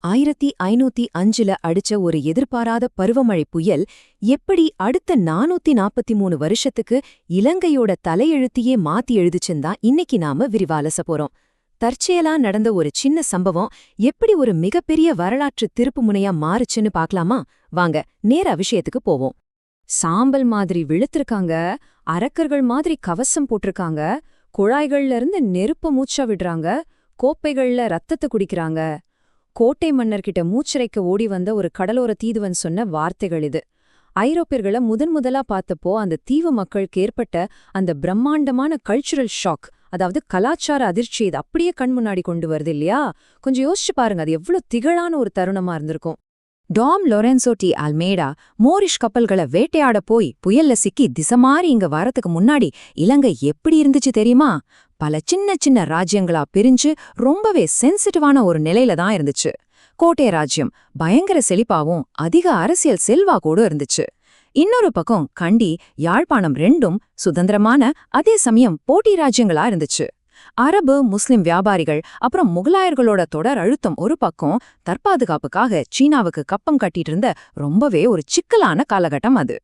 1505ல அடிச்ச ஒரு எதிர்பாராத பருவமழை புயல் எப்படி அடுத்த 443 வருஷத்துக்கு இலங்கையோட தலையெழுத்தையே மாத்தி எழுதுச்சுந்தான் இன்னைக்கு நாம விரிவாலச போறோம். தற்செயலா நடந்த ஒரு சின்ன சம்பவம் எப்படி ஒரு மிகப்பெரிய வரலாற்று திருப்புமுனையா மாறுச்சுன்னு பாக்கலாமா? வாங்க நேரா விஷயத்துக்கு போவோம். சாம்பல் மாதிரி விழுத்திருக்காங்க, அரக்கர்கள் மாதிரி கவசம் போட்டிருக்காங்க, குழாய்கள்ல இருந்து நெருப்ப மூச்சா விடுறாங்க, கோப்பைகள்ல ரத்தத்தை குடிக்கிறாங்க. கோட்டை மன்னர்கிட்ட மூச்சிறைக்க ஓடி வந்த ஒரு கடலோர தீதுவன் சொன்ன வார்த்தைகள் இது. ஐரோப்பியர்களை முதன்முதலா பார்த்தப்போ அந்த தீவு மக்களுக்கு ஏற்பட்ட அந்த பிரம்மாண்டமான கல்ச்சுரல் ஷாக், அதாவது கலாச்சார அதிர்ச்சி, இது அப்படியே கண் முன்னாடி கொண்டு வருது இல்லையா? கொஞ்சம் யோசிச்சு பாருங்க, அது எவ்வளவு திகழான ஒரு தருணமா இருந்திருக்கும். டாம் லொரென்சோ டி அல்மேடா மோரிஷ் கப்பல்களை வேட்டையாட போய் புயல்ல சிக்கி திசமாரி இங்க வரத்துக்கு முன்னாடி இலங்கை எப்படி இருந்துச்சு தெரியுமா? பல சின்ன சின்ன ராஜ்யங்களா பிரிஞ்சு ரொம்பவே சென்சிட்டிவான ஒரு நிலையில தான் இருந்துச்சு. கோட்டை ராஜ்யம் பயங்கர செழிப்பாவும் அதிக அரசியல் செல்வாக்கோடு இருந்துச்சு. இன்னொரு பக்கம் கண்டி, யாழ்ப்பாணம் ரெண்டும் சுதந்திரமான அதே சமயம் போட்டி ராஜ்யங்களா இருந்துச்சு. அரபு முஸ்லிம் வியாபாரிகள் அப்புறம் முகலாயர்களோட தொடர் அழுத்தம் ஒரு பக்கம், தற்பாதுகாப்புக்காக சீனாவுக்கு கப்பம் கட்டிட்டு இருந்த ரொம்பவே ஒரு சிக்கலான காலகட்டம் அது.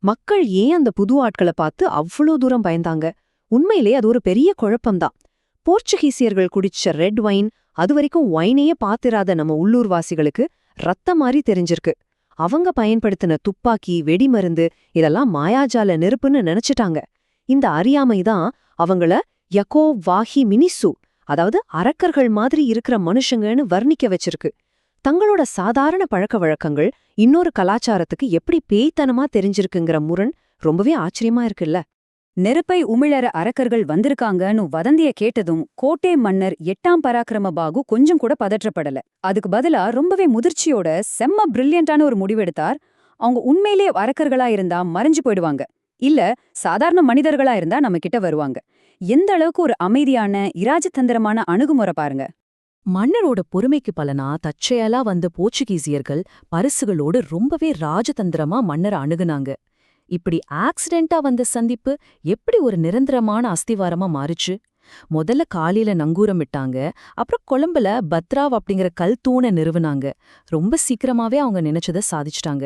மக்கள் ஏன் அந்த புது ஆட்களை பார்த்து அவ்வளோ தூரம் பயந்தாங்க? உண்மையிலே அது ஒரு பெரிய குழப்பம்தான். போர்ச்சுகீசியர்கள் குடிச்ச ரெட் வைன், அதுவரைக்கும் வைனையே பாத்திராத நம்ம உள்ளூர்வாசிகளுக்கு ரத்தம் மாதிரி தெரிஞ்சிருக்கு. அவங்க பயன்படுத்தின துப்பாக்கி, வெடிமருந்து இதெல்லாம் மாயாஜால நெருப்புன்னு நினைச்சிட்டாங்க. இந்த அறியாமைதான் அவங்கள யகோ வாஹி மினிசு, அதாவது அரக்கர்கள் மாதிரி இருக்கிற மனுஷங்கன்னு வர்ணிக்க வச்சிருக்கு. தங்களோட சாதாரண பழக்க வழக்கங்கள் இன்னொரு கலாச்சாரத்துக்கு எப்படி பேய்த்தனமா தெரிஞ்சிருக்குங்கிற முரண் ரொம்பவே ஆச்சரியமா இருக்குல்ல. நெருப்பை உமிழற அரக்கர்கள் வந்திருக்காங்கன்னு வதந்திய கேட்டதும் கோட்டை மன்னர் 8ஆம் பராக்கிரமபாகு கொஞ்சம் கூட பதற்றப்படல. அதுக்கு பதிலா ரொம்பவே முதிர்ச்சியோட செம்ம பிரில்லியண்டான ஒரு முடிவெடுத்தார். அவங்க உண்மையிலே அரக்கர்களா இருந்தா மறைஞ்சு போயிடுவாங்க, இல்ல சாதாரண மனிதர்களா இருந்தா நம்ம கிட்ட வருவாங்க. எந்த அளவுக்கு ஒரு அமைதியான இராஜதந்திரமான அணுகுமுறை பாருங்க. மன்னரோட பொறுமைக்கு பலனா தற்செயலா வந்த போர்ச்சுகீசியர்கள் பரிசுகளோடு ரொம்பவே ராஜதந்திரமா மன்னரை அணுகுனாங்க. இப்படி ஆக்சிடென்டா வந்த சந்திப்பு எப்படி ஒரு நிரந்தரமான அஸ்திவாரமா மாறுச்சு? முதல்ல காலில நங்கூரம் விட்டாங்க, அப்புறம் கொழும்புல பத்ராவ் அப்படிங்கிற கல் தூணை நிறுவனாங்க. ரொம்ப சீக்கிரமாவே அவங்க நினைச்சதை சாதிச்சிட்டாங்க.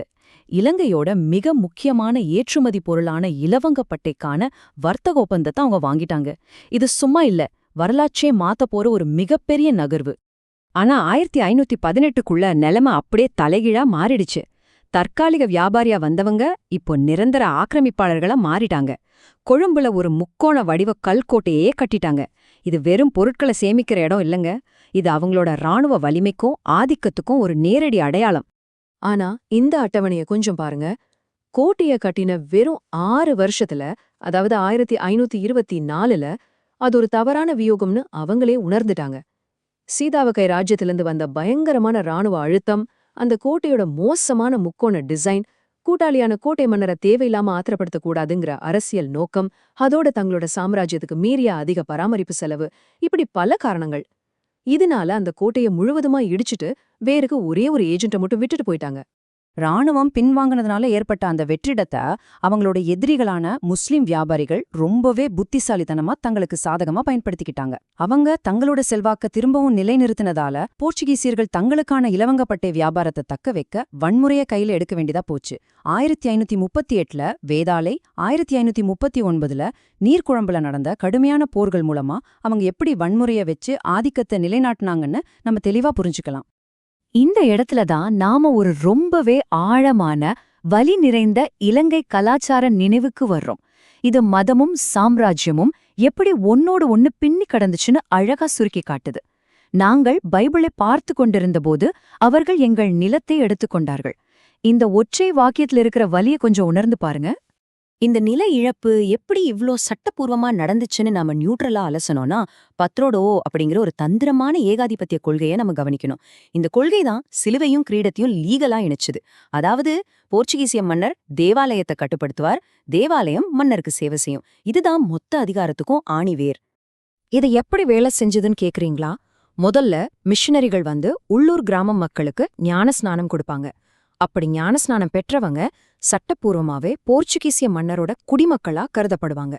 இலங்கையோட மிக முக்கியமான ஏற்றுமதி பொருளான இலவங்கப்பட்டைக்கான வர்த்தக ஒப்பந்தத்தை அவங்க வாங்கிட்டாங்க. இது சும்மா இல்ல, வரலாற்றே மாத்த போற ஒரு மிகப்பெரிய நகர்வு. ஆனா 1518க்குள்ள நிலைமை அப்படியே தலைகீழா மாறிடுச்சு. தற்காலிக வியாபாரியா வந்தவங்க இப்போ நிரந்தர ஆக்கிரமிப்பாளர்களா மாறிட்டாங்க. கொழும்புல ஒரு முக்கோண வடிவ கல்கோட்டையே கட்டிட்டாங்க. இது வெறும் பொருட்களை சேமிக்கிற இடம் இல்லைங்க, இது அவங்களோட இராணுவ வலிமைக்கும் ஆதிக்கத்துக்கும் ஒரு நேரடி அடையாளம். ஆனா இந்த அட்டவணைய கொஞ்சம் பாருங்க. கோட்டைய கட்டின வெறும் 6 வருஷத்துல, அதாவது 1524ல அது ஒரு தவறான வியோகம்னு அவங்களே உணர்ந்துட்டாங்க. சீதாவகை ராஜ்யத்திலிருந்து வந்த பயங்கரமான இராணுவ அழுத்தம், அந்த கோட்டையோட மோசமான முக்கோண டிசைன், கூட்டாளியான கோட்டை மன்னரை தேவையில்லாம ஆத்திரப்படுத்தக்கூடாதுங்கிற அரசியல் நோக்கம், அதோட தங்களோட சாம்ராஜ்யத்துக்கு மீறிய அதிக பராமரிப்பு செலவு, இப்படி பல காரணங்கள். இதனால அந்த கோட்டையை முழுவதுமா இடிச்சிட்டு வேருக்கு ஒரே ஒரு ஏஜென்ட்டை மட்டும் விட்டுட்டு போயிட்டாங்க. ராணுவம் பின்வாங்கினதுனால ஏற்பட்ட அந்த வெற்றிடத்தை அவங்களோட எதிரிகளான முஸ்லிம் வியாபாரிகள் ரொம்பவே புத்திசாலித்தனமா தங்களுக்கு சாதகமா பயன்படுத்திக்கிட்டாங்க. அவங்க தங்களோட செல்வாக்க திரும்பவும் நிலைநிறுத்தினதால போர்ச்சுகீசியர்கள் தங்களுக்கான இலவங்கப்பட்டை வியாபாரத்தை தக்க வைக்க வன்முறைய கையில எடுக்க வேண்டியதா போச்சு. 1538ல வேதாளை, 1539ல நீர்க்குழம்புல நடந்த கடுமையான போர்கள் மூலமா அவங்க எப்படி வன்முறைய வச்சு ஆதிக்கத்தை நிலைநாட்டினாங்கன்னு நம்ம தெளிவா புரிஞ்சுக்கலாம். இந்த இடத்துலதான் நாம ஒரு ரொம்பவே ஆழமான வலி நிறைந்த இலங்கை கலாச்சார நினைவுக்கு வர்றோம். இது மதமும் சாம்ராஜ்யமும் எப்படி ஒன்னோடு ஒன்னு பின்னி கடந்துச்சுன்னு அழகா சுருக்கி காட்டுது. நாங்கள் பைபிளை பார்த்து கொண்டிருந்தபோது அவர்கள் எங்கள் நிலத்தை எடுத்துக்கொண்டார்கள். இந்த ஒற்றை வாக்கியத்துல இருக்கிற வலியை கொஞ்சம் உணர்ந்து பாருங்க. இந்த நில இழப்பு எப்படி இவ்ளோ சட்டப்பூர்வமா நடந்துச்சுன்னு நாம நியூட்ரலா அலசனோம்னா, பத்ரோடோ அப்படிங்கிற ஒரு தந்திரமான ஏகாதிபத்திய கொள்கையை நம்ம கவனிக்கணும். இந்த கொள்கை தான் சிலுவையும் கிரீடத்தையும் லீகலா இணைச்சுது. அதாவது போர்ச்சுகீசிய மன்னர் தேவாலயத்தை கட்டுப்படுத்துவார், தேவாலயம் மன்னருக்கு சேவை செய்யும். இதுதான் மொத்த அதிகாரத்துக்கும் ஆணிவேர். இதை எப்படி வேலை செஞ்சதுன்னு கேக்குறீங்களா? முதல்ல மிஷனரிகள் வந்து உள்ளூர் கிராம மக்களுக்கு ஞான ஸ்நானம் கொடுப்பாங்க. அப்படி ஞானஸ்நானம் பெற்றவங்க சட்டப்பூர்வமாவே போர்ச்சுகீசிய மன்னரோட குடிமக்களா கருதப்படுவாங்க.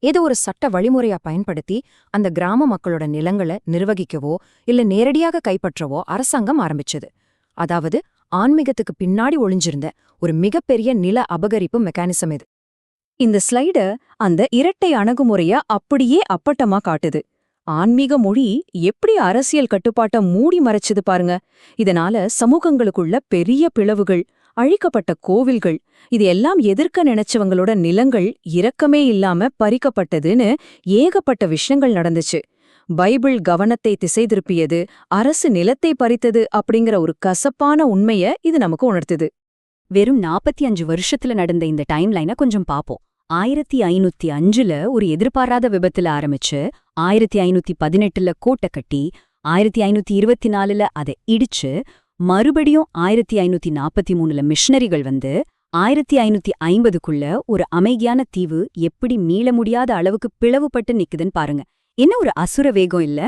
ஏதோ ஒரு சட்ட வழிமுறையா பயன்படுத்தி அந்த கிராம மக்களோட நிலங்களை நிர்வகிக்கவோ இல்ல நேரடியாக கைப்பற்றவோ அரசாங்கம் ஆரம்பிச்சது. அதாவது ஆன்மீகத்துக்கு பின்னாடி ஒளிஞ்சிருந்த ஒரு மிகப்பெரிய நில அபகரிப்பு மெக்கானிசம் இது. இந்த ஸ்லைடு அந்த இரட்டை அணுகுமுறைய அப்படியே அப்பட்டமா காட்டுது. ஆன்மீக மொழி எப்படி அரசியல் கட்டுப்பாட்ட மூடி மறைச்சது பாருங்க. இதனால சமூகங்களுக்குள்ள பெரிய பிளவுகள், அழிக்கப்பட்ட கோவில்கள், இது எல்லாம் எதிர்க்க நினைச்சவங்களோட நிலங்கள் இரக்கமே இல்லாம பறிக்கப்பட்டதுன்னு ஏகப்பட்ட விஷயங்கள் நடந்துச்சு. பைபிள் கவனத்தை திசை திருப்பியது, அரசு நிலத்தை பறித்தது அப்படிங்கிற ஒரு கசப்பான உண்மைய இது நமக்கு உணர்த்துது. வெறும் 45 வருஷத்துல நடந்த இந்த டைம்லைனை கொஞ்சம் பாப்போம். 1505ல ஒரு எதிர்பாராத விபத்துல ஆரம்பிச்சு 1518ல கோட்டை கட்டி 1524ல அதை இடிச்சு மறுபடியும் 1543ல மிஷனரிகள் வந்து 1550க்குள்ள ஒரு அமைதியான தீவு எப்படி மீள முடியாத அளவுக்கு பிளவுபட்டு நிக்குதுன்னு பாருங்க. என்ன ஒரு அசுர வேகம் இல்ல?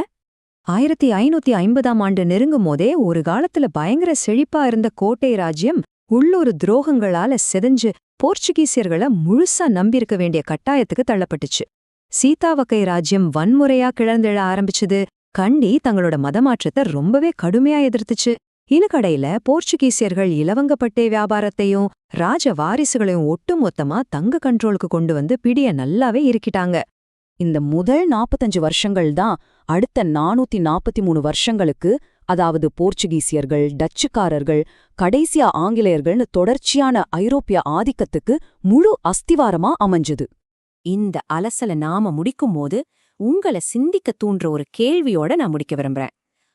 1550ஆம் ஆண்டு நெருங்கும் போதே ஒரு காலத்துல பயங்கர செழிப்பா இருந்த கோட்டை ராஜ்யம் உள்ளூர் துரோகங்களால செதஞ்சு போர்ச்சுகீசியர்களை முழுசா நம்பியிருக்க வேண்டிய கட்டாயத்துக்கு தள்ளப்பட்டுச்சு. சீதாவக்கை ராஜ்யம் வன்முறையா கிளர்ந்தெழ ஆரம்பிச்சது. கண்டி தங்களோட மதமாற்றத்தை ரொம்பவே கடுமையா எதிர்த்துச்சு. இழுக்கடையில போர்ச்சுகீசியர்கள் இலவங்கப்பட்டே வியாபாரத்தையும் ராஜ வாரிசுகளையும் ஒட்டுமொத்தமா தங்க கண்ட்ரோலுக்கு கொண்டு வந்து பிடிய நல்லாவே இறுக்கிட்டாங்க. இந்த முதல் 45 வருஷங்கள் தான் அடுத்த 443 வருஷங்களுக்கு, அதாவது போர்ச்சுகீசியர்கள், டச்சுக்காரர்கள், கடைசியா ஆங்கிலேயர்கள்னு தொடர்ச்சியான ஐரோப்பிய ஆதிக்கத்துக்கு முழு அஸ்திவாரமா அமைஞ்சுது. இந்த அலசல நாம முடிக்கும்போது உங்களை சிந்திக்க தூண்டுற ஒரு கேள்வியோட நான் முடிக்க விரும்புறேன்.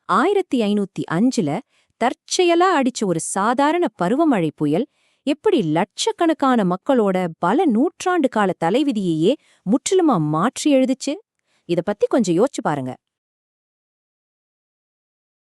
1505ல தற்செயலா அடிச்ச ஒரு சாதாரண பருவமழை புயல் எப்படி லட்சக்கணக்கான மக்களோட பல நூற்றாண்டு கால தலைவிதியையே முற்றிலுமா மாற்றி எழுதுச்சு? இத பத்தி கொஞ்சம் யோசிச்சு பாருங்க.